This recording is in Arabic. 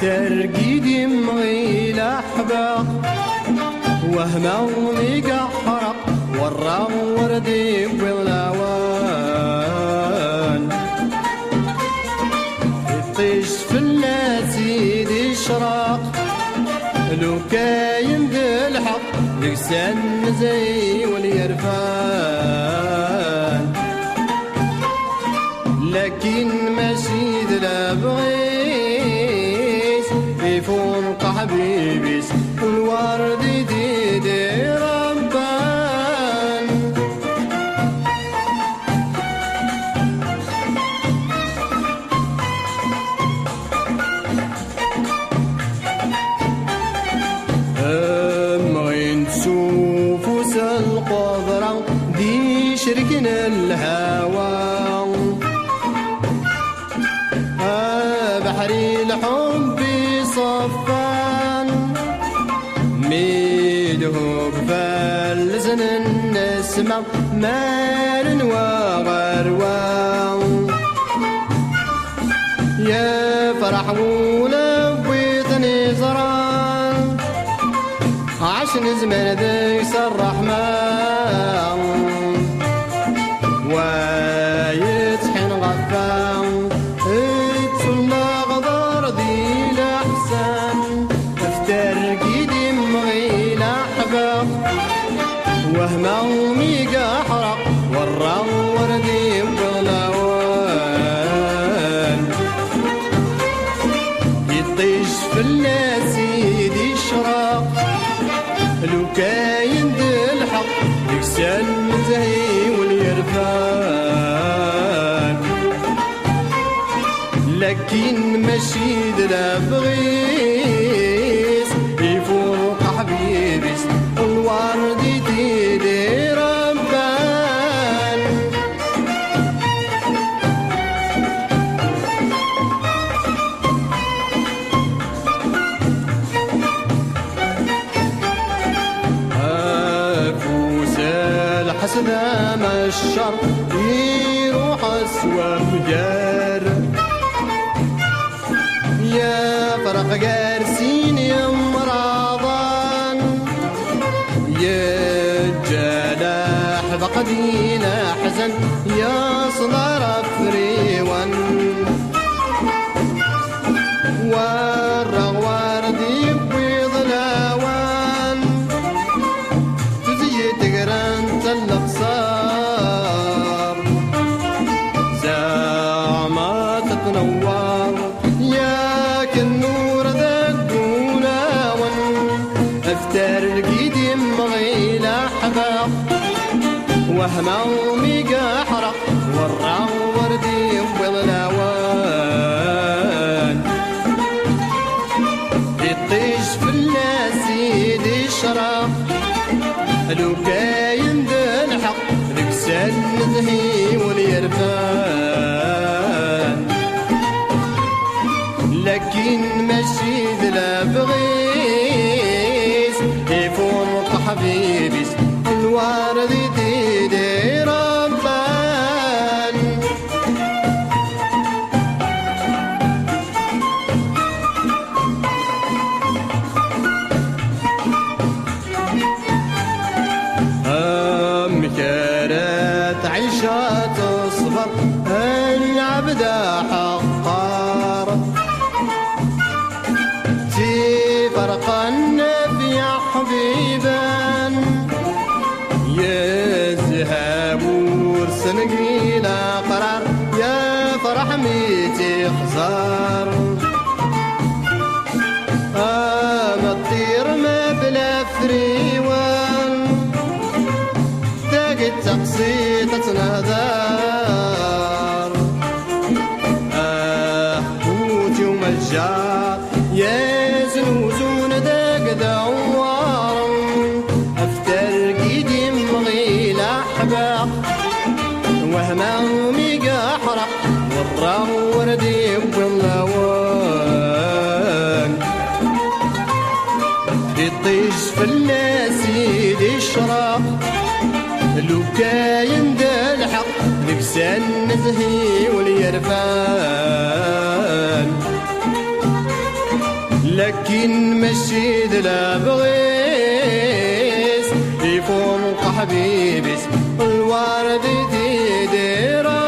ترقيدي مغيل أحبق وهمه ومقحرق ورا وردي بالأوان يطيش في اللاتيد يشرق لو كاين ذي الحق لسان زي واليرفان لكن ماشي ذي لابغي فوق حبيبي الورد ديدي ربان أمغين تشوفوس القدرة دي شركنا الهوى بحري الحب صفان ميدهوب فالزن النسمة مال وغروان يا فرح ولبيتني زران عشن زمان ذيس الرحمن ويتحن غفان وهمه ومقحرق ورا وردي بالأوان يطيش في اللاسيد يشرق لو كاين ذي الحق يكسل زهي واليرفان لكن ماشي ذا بغيس يفوق حبيبي الورد ديدي ربان أفوس الحسنة ما الشر يروح أسوى مجار يا فرق قارسين يا مرضان يا جلاح بقدينا حزن يا صدر فريوان والرغوار دي بيض الاوان تزي تقران تلقصار زعما تتنور يا كالنور ذا الدولاون افتر القيدي مغيل أحبق وهمه ومقحرق ورا وردي بالأوان يطيش في اللاسيد يشرق لو كاين ذا الحق لكسان زهي واليرفان لكن ماشي ذا لابغيس يفوق حبيبي الورد ديدي ربان كانت عيشة تصبر العبد حقار في فرقا في حبيبان يذهب ورسن قيلا قرار يا فرح ميتي خزار ما تطير ما بلا فريوان تاقي تقصيت تنهدار قوتي ومجار يا زنوزون داق دوار افتر قيدي مغيل احباق وهمامي قحرق ورا وردي واللوان يطيش في الناس يشرق لو كاين دا الحق لبسان نزهي واليرفان لكن مشيد لا بغيس يفوق حبيبس الورد دي ديران